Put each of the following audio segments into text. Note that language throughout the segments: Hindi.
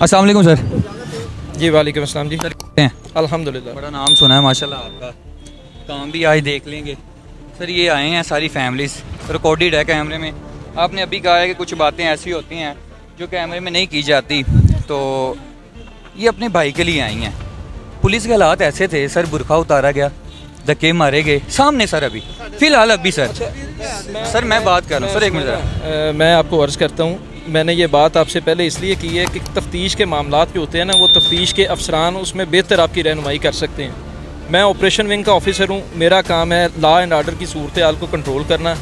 अस्सलाम वालेकुम सर। जी वालेकुम अस्सलाम जी। सर कैसे हैं? अल्हम्दुलिल्लाह। बड़ा नाम सुना है माशाल्लाह आपका, काम भी आज देख लेंगे। सर ये आए हैं सारी फैमिलीज, रिकॉर्डेड है कैमरे में। आपने अभी कहा है कि कुछ बातें ऐसी होती हैं जो कैमरे में नहीं की जाती, तो ये अपने भाई के लिए आई हैं। पुलिस के हालात ऐसे थे सर, बुरखा उतारा गया, धक्के मारे गए सामने सर। अभी फ़िलहाल अभी सर मैं बात कर रहा हूँ सर, एक मिनट ज़रा। मैं आपको अर्ज़ करता हूँ, मैंने ये बात आपसे पहले इसलिए की है कि तफ्तीश के मामलात जो होते हैं ना, वो तफ्तीश के अफसरान उसमें बेहतर आपकी रहनुमाई कर सकते हैं। मैं ऑपरेशन विंग का ऑफिसर हूँ, मेरा काम है लॉ एंड आर्डर की सूरत हाल को कंट्रोल करना।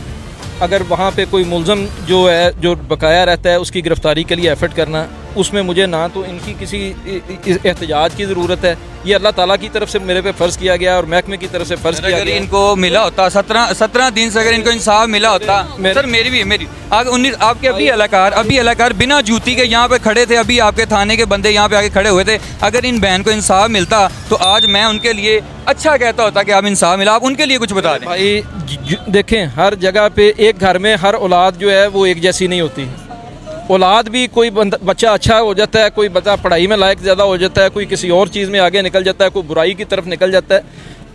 अगर वहाँ पे कोई मुलज़म जो है जो बकाया रहता है उसकी गिरफ़्तारी के लिए एफर्ट करना, उसमें मुझे ना तो इनकी किसी एहतजाज की ज़रूरत है, ये अल्लाह ताला की तरफ से मेरे पे फ़र्ज़ किया गया और महकमे की तरफ से फ़र्ज़ किया अगर गया। इनको मिला होता 17 दिन से, अगर इनको इंसाफ मिला होता सर, मेरी आगे 19 आपके अभी एहलकार बिना जूती के यहाँ पे खड़े थे, अभी आपके थाने के बंदे यहाँ पे आके खड़े हुए थे। अगर इन बहन को इंसाफ मिलता तो आज मैं उनके लिए अच्छा कहता होता कि आप इंसाफ मिला, आप उनके लिए कुछ बता दें। भाई देखें, हर जगह पे एक घर में हर औलाद जो है वो एक जैसी नहीं होती। औलाद भी कोई बच्चा अच्छा हो जाता है, कोई बच्चा पढ़ाई में लायक ज़्यादा हो जाता है, कोई किसी और चीज़ में आगे निकल जाता है, कोई बुराई की तरफ निकल जाता है,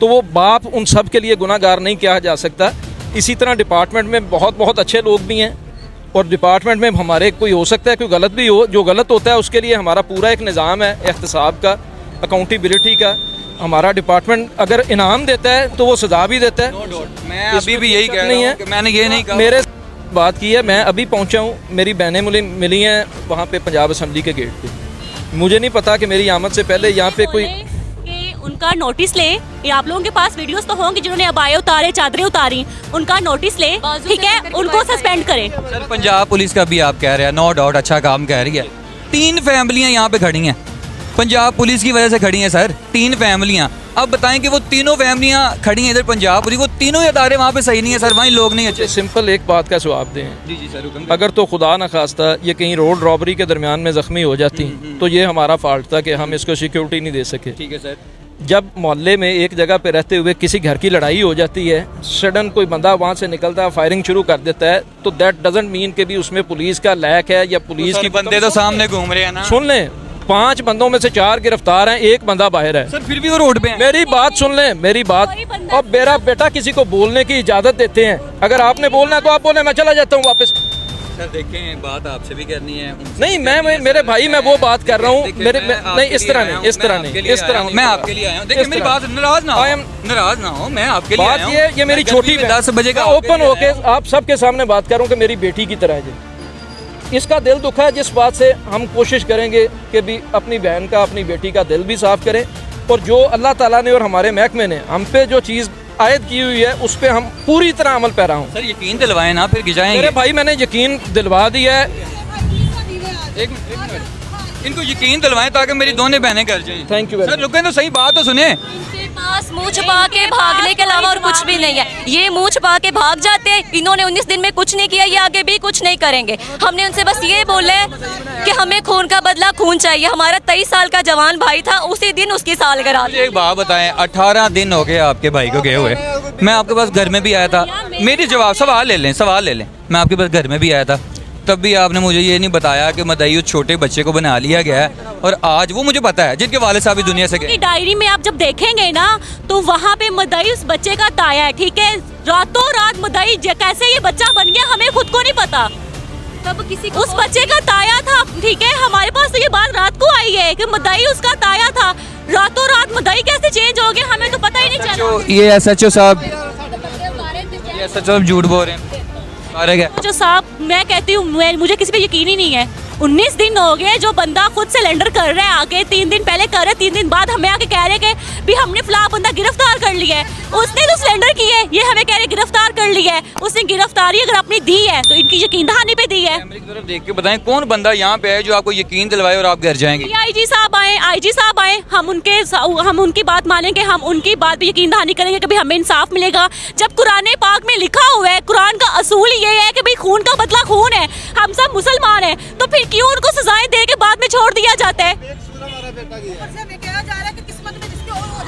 तो वो बाप उन सब के लिए गुनाहगार नहीं किया जा सकता। इसी तरह डिपार्टमेंट में बहुत अच्छे लोग भी हैं और डिपार्टमेंट में हमारे कोई हो सकता है कोई गलत भी हो, जो गलत होता है उसके लिए हमारा पूरा एक निज़ाम है एहतसाब का, अकाउंटेबिलिटी का। हमारा डिपार्टमिंट अगर इनाम देता है तो वो सजा भी देता है। मैं अभी भी यही कह रहा हूं कि मैंने ये नहीं कहा, मेरे बात की है, मैं अभी पहुंचा हूँ, मेरी बहनें मिली हैं वहाँ पे पंजाब असम्बली के गेट पे। मुझे नहीं पता कि मेरी आमद से पहले यहाँ पे कोई उनका नोटिस ले। ये आप लोगों के पास वीडियोस तो होंगे जिन्होंने अबाए उतारे, चादरें उतारी, उनका नोटिस ले, ठीक है, उनको सस्पेंड करें। सर पंजाब पुलिस का भी आप कह रहे हैं, नो डाउट अच्छा काम कह रही है। 3 फैमिलियां यहाँ पे खड़ी हैं, पंजाब पुलिस की वजह से खड़ी हैं सर, 3 फैमिलियां। अब बताएं कि वो तीनों फैमिलियां खड़ी हैं इधर पंजाब पुलिस, वो तीनों ही अदारे वहाँ पे सही नहीं है सर, वहीं लोग नहीं अच्छे। सिंपल एक बात का जवाब दें। जी सर, अगर तो खुदा न खास्ता ये कहीं रोड रॉबरी के दरमियान में ज़ख्मी हो जाती तो ये हमारा फॉल्ट था कि हम इसको सिक्योरिटी नहीं दे सके। ठीक है सर। जब मोहल्ले में एक जगह पे रहते हुए किसी घर की लड़ाई हो जाती है, सडन कोई बंदा वहाँ से निकलता है, फायरिंग शुरू कर देता है, तो दैट डजंट मीन कि भी उसमें पुलिस का लैक है या पुलिस की बंदे तो सामने घूम रहे हैं ना। सुन लें, 5 बंदों में से 4 गिरफ्तार हैं, 1 बंदा बाहर है सर, फिर भी वो रोड पे है। मेरी बात सुन लें, मेरी बात। अब मेरा बेटा किसी को बोलने की इजाज़त देते हैं, अगर आपने बोलना है तो आप बोले, मैं चला जाता हूँ वापस। सर देखें, बात आपसे भी करनी है। नहीं, मेरे भाई मैं वो बात कर रहा हूँ, मेरे नहीं इस तरह नहीं, इस तरह नहीं, इस तरह मैं आपके लिए आया हूँ। देखिए मेरी बात, नाराज ना हो, मैं आपके लिए आया हूँ। ये मेरी छोटी 10 बजे का ओपन होके आप सबके सामने बात कर रहा हूँ कि मेरी बेटी की तरह है। इसका दिल दुखा है, जिस बात से हम कोशिश करेंगे कि भी अपनी बहन का, अपनी बेटी का दिल भी साफ करें, और जो अल्लाह ताला ने और हमारे महकमे ने हम पे जो चीज़ आयद की हुई है उस पर हम पूरी तरह अमल पैरा हूँ। सर यकीन दिलवाएं ना, फिर गिजाएंगे। मेरे भाई मैंने यकीन दिलवा दिया है। एक मिनट, इनको यकीन दिलवाएं ताकि मेरी दोनों बहनें घर जाएं। थैंक यू सर, रुकें तो सही, बात तो सुने। इनके पास मुंह छुपा के भागने के अलावा और कुछ भी नहीं है। ये मुंह छुपा के भाग जाते हैं। इन्होंने 19 दिन में कुछ नहीं किया, ये आगे भी कुछ नहीं करेंगे। हमने उनसे बस ये बोला है कि हमें खून का बदला खून चाहिए। हमारा 23 साल का जवान भाई था, उसी दिन उसकी सालगिरह। मुझे एक बात बताएं, 18 दिन हो गए आपके भाई को गए हुए, मैं आपके पास घर में भी आया था। मेरी सवाल ले लें, मैं आपके पास घर में भी आया था, तब भी आपने मुझे ये नहीं बताया कि मदई उस छोटे बच्चे को बना लिया गया है, और आज वो मुझे पता है जिनके वाले साहब दुनिया से गए। डायरी में आप जब देखेंगे ना तो वहाँ पे मदई उस बच्चे का ताया है, ठीक है। रातों रात मदई कैसे ये बच्चा बन गया हमें खुद को नहीं पता। तब किसी उस बच्चे का ताया था, ठीक है। हमारे पास तो ये बात रात को आई है कि मदई उसका ताया था। रातों रात मदई कैसे चेंज हो गया हमें तो पता ही नहीं चला। ये SHO साहब झूठ बोल रहे हैं। जो साहब, मैं कहती हूँ मुझे किसी पे यकीन ही नहीं है। 19 दिन हो गए, जो बंदा खुद सिलेंडर कर रहा है आके, 3 दिन पहले कर रहे, 3 दिन बाद हमें आके कह रहे कि भी हमने फला बंदा गिरफ्तार कर लिया है। उसने तो सिलेंडर की है, ये हमें कह रहे गिरफ्तार कर लिया है। उसने गिरफ्तारी अगर अपनी दी है तो इनकी यकीन दहानी पे दी है। कैमरे की तरफ देख के बताएं कौन बंदा यहाँ पे है जो आपको यकीन दिलवाए और आप घर जाएंगे। IG साहब आए, हम उनकी बात मानेंगे, हम उनकी बात पे यकीन दहानी करेंगे कि हमें इंसाफ मिलेगा। जब कुरान पाक में लिखा हुआ है, कुरान का असूल ये है कि भाई खून का बदला खून है, हम सब मुसलमान हैं, तो फिर क्यों उनको सजाएं दे के बाद में छोड़ दिया जाता है?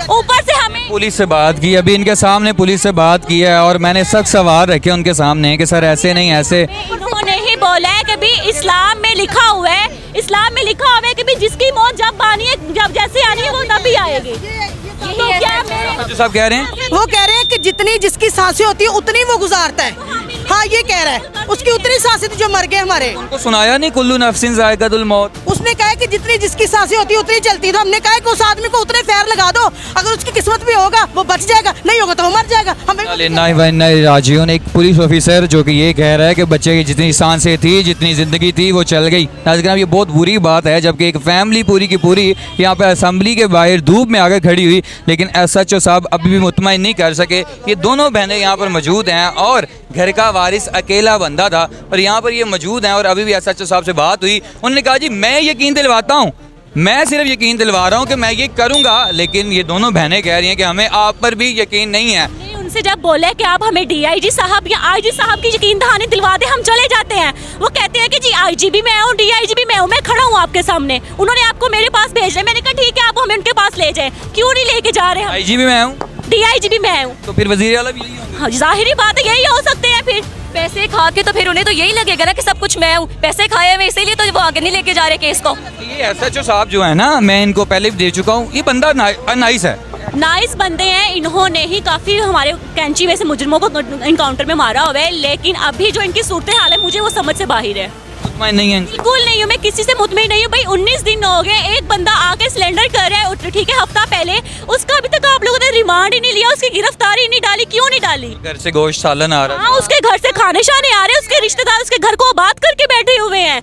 ऊपर से हमें पुलिस से बात की, अभी इनके सामने पुलिस से बात की है, और मैंने सख्त सवाल रखे उनके सामने कि सर ऐसे नहीं, ऐसे उन्होंने ही बोला है कि भी इस्लाम में लिखा हुआ है कि भी जिसका तो क्या मेरे जो साहब कह रहे हैं वो कह रहे हैं कि जितनी जिसकी सांसें होती है उतनी वो गुजारता है। हाँ ये कह रहा है, उसकी उतनी सांसें थी जो मर गए हमारे। उनको सुनाया नहीं कुल्लू नफ्सिन जायकातुल मौत। उसने कहा कि जितनी जिसकी सांसें होती है उतनी चलती है, तो हमने कहा कि उस आदमी को उतने फेर लगा दो, अगर उसकी किस्मत में होगा वो बच जाएगा, नहीं होगा तो वो मर जाएगा। हमें राजीवन एक पुलिस ऑफिसर जो कि ये कह रहा है कि बच्चे की जितनी सांसें थी, जितनी जिंदगी थी, वो चल गई। नाज़रीन ये बहुत बुरी बात है, जबकि एक फैमिली पूरी की पूरी यहाँ पे असेंबली के बाहर धूप में आकर खड़ी हुई, लेकिन SHO साहब अभी भी मुतमईन नहीं कर सके। ये दोनों बहनें यहाँ पर मौजूद हैं और घर का वारिस अकेला बंदा था और यहाँ पर ये मौजूद हैं और अभी भी SHO साहब से बात हुई। उन्होंने कहा जी मैं यकीन दिलवाता हूँ, मैं सिर्फ यकीन दिलवा रहा हूँ कि मैं ये करूँगा, लेकिन ये दोनों बहनें कह रही हैं कि हमें आप पर भी यकीन नहीं है। उनसे जब बोले कि आप हमें DIG साहब या IG साहब की यकीन दहानी दिलवा दे, हम चले जाते हैं। वो कहते हैं कि जी IG भी मैं हूँ, DIG भी मैं हूँ, मैं खड़ा हूँ आपके सामने, उन्होंने आपको मेरे पास भेजा है। मैंने कहा ठीक है आप हमें उनके पास ले जाए, क्यों नहीं लेके जा रहे हैं? IG भी मैं हूँ, DIG भी मैं हूँ, तो फिर वज़ीर आला भी यही होंगे। हाँ, जाहिर बात है यही हो सकते हैं। फिर पैसे खा के तो फिर उन्हें तो यही लगेगा ना कि सब कुछ मैं हूँ, पैसे खाए हुए, इसीलिए तो वो आगे नहीं लेके जा रहे केस को। ये SHO साहब जो है ना, मैं इनको पहले भी दे चुका हूँ, ये बंदा नाइस है, नाइस बंदे हैं। इन्होंने ही काफ़ी हमारे कैंची में से मुजरिमों को इनकाउंटर में मारा हुआ है, लेकिन अभी जो इनकी सूरत हाल है मुझे वो समझ से बाहर है। मुतमईन नहीं है। बिल्कुल नहीं हूँ, मैं किसी से मुतमईन नहीं हूँ भाई। 19 दिन हो गए, एक बंदा आके सिलेंडर कर रहा है, ठीक है हफ्ता पहले, उसका अभी तक आप लोगों ने रिमांड ही नहीं लिया, उसकी गिरफ्तारी नहीं डाली, क्यों नहीं डाली? घर से गोश्त सालन आ रहा है। हाँ, उसके घर से खाने शाने आ रहे हैं, उसके रिश्तेदार उसके घर को आबाद करके बैठे हुए हैं।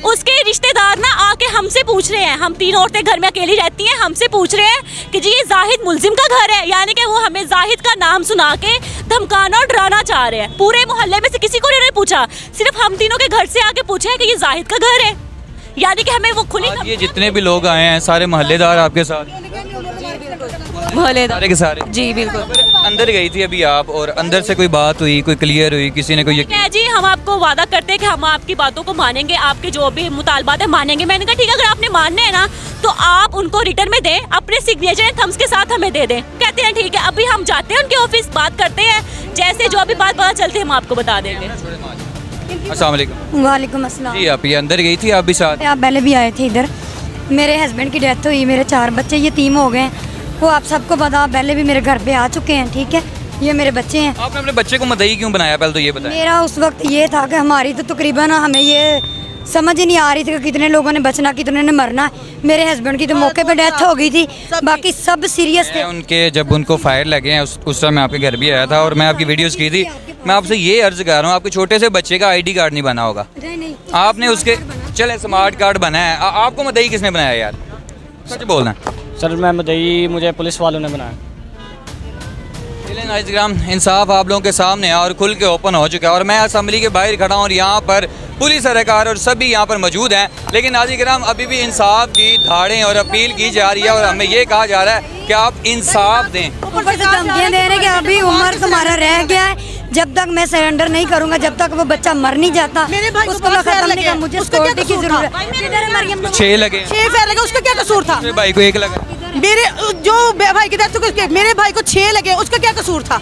उसके रिश्तेदार ना आके हमसे पूछ रहे हैं, हम 3 औरतें घर में अकेली रहती हैं, हमसे पूछ रहे हैं कि जी ये जाहिद मुलजिम का घर है, यानी कि वो हमें जाहिद का नाम सुना के धमकाना और डराना चाह रहे हैं। पूरे मोहल्ले में से किसी को नहीं पूछा, सिर्फ हम तीनों के घर से आके पूछा है कि ये जाहिद का घर है, यानी कि हमें वो खुली। आज ये जितने भी लोग आए हैं सारे मोहल्लेदार आपके साथ, सारे के सारे? जी बिल्कुल। अंदर गई थी अभी आप, और अंदर से कोई बात हुई, कोई क्लियर हुई, किसी ने कोई ठीक है जी, हम आपको वादा करते हैं कि हम आपकी बातों को मानेंगे, आपके जो भी मुतालबात है मानेंगे। मैंने कहा ठीक है, अगर आपने मानने हैं ना तो आप उनको रिटर्न में दें, अपने सिग्नेचर थम्स के साथ हमें दे दें। कहते हैं ठीक है, अभी हम जाते हैं उनके ऑफिस, बात करते हैं, जैसे जो अभी बात पता चलती है हम आपको बता देंगे। अस्सलाम वालेकुम। वालेकुम अस्सलाम। जी आप ये अंदर गई थी, आप भी साथ? आप पहले भी आए थे इधर, मेरे हस्बैंड की डेथ हुई, मेरे 4 बच्चे यतीम हो गए, वो आप सबको पता, आप पहले भी मेरे घर पे आ चुके हैं, ठीक है, ये मेरे बच्चे हैं। आपने अपने बच्चे को मदई क्यों बनाया, पहले तो ये बताएं। मेरा उस वक्त ये था कि हमारी तो तकरीबन हमें ये समझ ही नहीं आ रही थी कि कितने लोगों ने बचना, कितने ने मरना। मेरे हस्बैंड की तो मौके पे डेथ हो गई थी, बाकी सब सीरियस थे। उनके जब उनको फायर लगे हैं उस टाइम मैं आपके घर भी आया था और मैं आपकी वीडियोस की थी। मैं आपसे ये अर्ज कर रहा हूँ, आपके छोटे से बच्चे का ID कार्ड नहीं बना होगा, आपने उसके चले स्मार्ट कार्ड बनाया, आपको मदई किसने बनाया यार, सच बोलना? सर मैं मदई मुझे पुलिस वालों ने बनाया। नाज़रीन इंसाफ आप लोगों के सामने और खुल के ओपन हो चुका है और मैं असेंबली के बाहर खड़ा हूँ और यहाँ पर पुलिस अधिकार और सभी यहाँ पर मौजूद हैं, लेकिन नाज़रीन अभी भी इंसाफ की धाड़ें और अपील की जा रही है और हमें ये कहा जा रहा है कि आप इंसाफ दें। ऊपर से धमकियां दे रहे हैं कि अभी उम्र तुम्हारा रह गया है, जब तक मैं सरेंडर नहीं करूंगा, जब तक वो बच्चा मर नहीं जाता मेरे भाई को उसको बहुत खत्म फेर नहीं लगे, कर, मुझे उसका क्या सिक्योरिटी की कसूर था? जरूरत। किधर है मरियम? 6 लगे, 6 फेर लगे, उसका क्या कसूर था? मेरे भाई को 1 लगा। मेरे जो भाई की डेथ हुई, मेरे भाई को 6 लगे, उसका क्या कसूर था?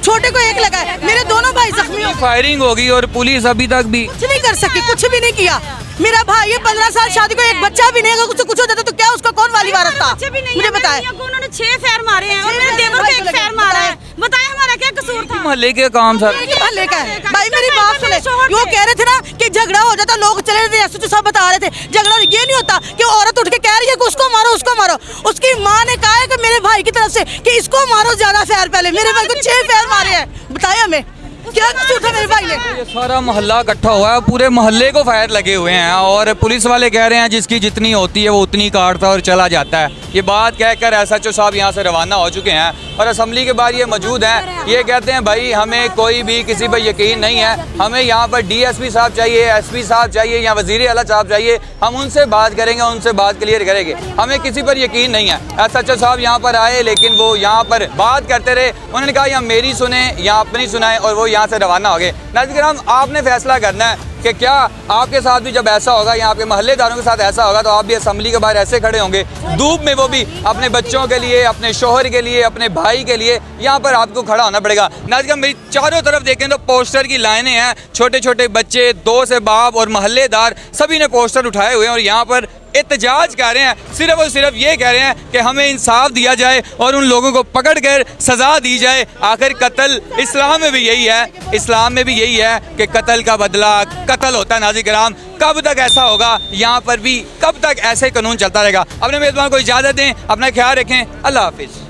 छोटे को 1 लगा है, मेरे दोनों भाई जख्मी हो। फायरिंग होगी और पुलिस अभी तक भी कुछ नहीं कर सकी, कुछ भी नहीं किया। मेरा भाई है 15 साल शादी को, एक बच्चा भी नहीं, अगर कुछ हो जाता तो क्या उसका कौन वाली वारस था? मुझे बताए। उन्होंने 6 फेर मारे हैं और मेरे देवर को 1 फेर मारा है, बताए हमारा क्या कसूर था? मोहल्ले के काम था। मोहल्ले का है भाई, मेरी बात सुने, वो कह रहे थे ना कि झगड़ा हो जाता, लोग चले थे, SHO सब बता रहे थे झगड़ा ये नहीं होता कि औरत उठ के कह रही है कि उसको मारो उसको मारो। उसकी माँ ने कहा है कि मेरे भाई की तरफ से कि इसको मारो ज्यादा फेर, पहले मेरे भाई को 6 फेर मारे हैं, बताए हमें क्या कसूर था मेरे भाई ने? ये सारा मोहल्ला इकट्ठा हुआ है, पूरे मोहल्ले को फायर लगे हुए हैं और पुलिस वाले कह रहे हैं जिसकी जितनी होती है वो उतनी काटता और चला जाता है। ये बात कहकर SHO साहब यहाँ से रवाना हो चुके हैं और असेंबली के बाहर ये मौजूद हैं। ये कहते हैं भाई हमें कोई भी किसी पर यकीन नहीं है, हमें यहाँ पर DSP साहब चाहिए, SP साहब चाहिए या वज़ीर आला साहब चाहिए, हम उनसे बात करेंगे, उनसे बात क्लियर करेंगे, हमें किसी पर यकीन नहीं है। SHO साहब यहाँ पर आए लेकिन वो यहाँ पर बात करते रहे, उन्होंने कहा या मेरी सुने या अपनी सुनाए और वो यहाँ से रवाना हो गए। नाज़रीन आपने फैसला करना है, कि क्या आपके साथ भी जब ऐसा होगा या आपके महल्लेदारों के साथ ऐसा होगा तो आप भी असम्बली के बाहर ऐसे खड़े होंगे धूप में, वो भी अपने बच्चों के लिए, अपने शोहर के लिए, अपने भाई के लिए, यहाँ पर आपको खड़ा होना पड़ेगा। नाज़रीन मेरी चारों तरफ देखें तो पोस्टर की लाइनें हैं, छोटे छोटे बच्चे, दो से बाप और महल्लेदार सभी ने पोस्टर उठाए हुए हैं और यहाँ पर एहतजाज कर रहे हैं, सिर्फ और सिर्फ ये कह रहे हैं कि हमें इंसाफ दिया जाए और उन लोगों को पकड़ कर सज़ा दी जाए। आखिर कत्ल इस्लाम में भी यही है, इस्लाम में भी यही है कि कत्ल का बदला कत्ल होता है। नाज़रीन किराम कब तक ऐसा होगा, यहाँ पर भी कब तक ऐसे कानून चलता रहेगा। अपने मेज़बान को इजाज़त दें, अपना ख्याल रखें, अल्लाह हाफिज़।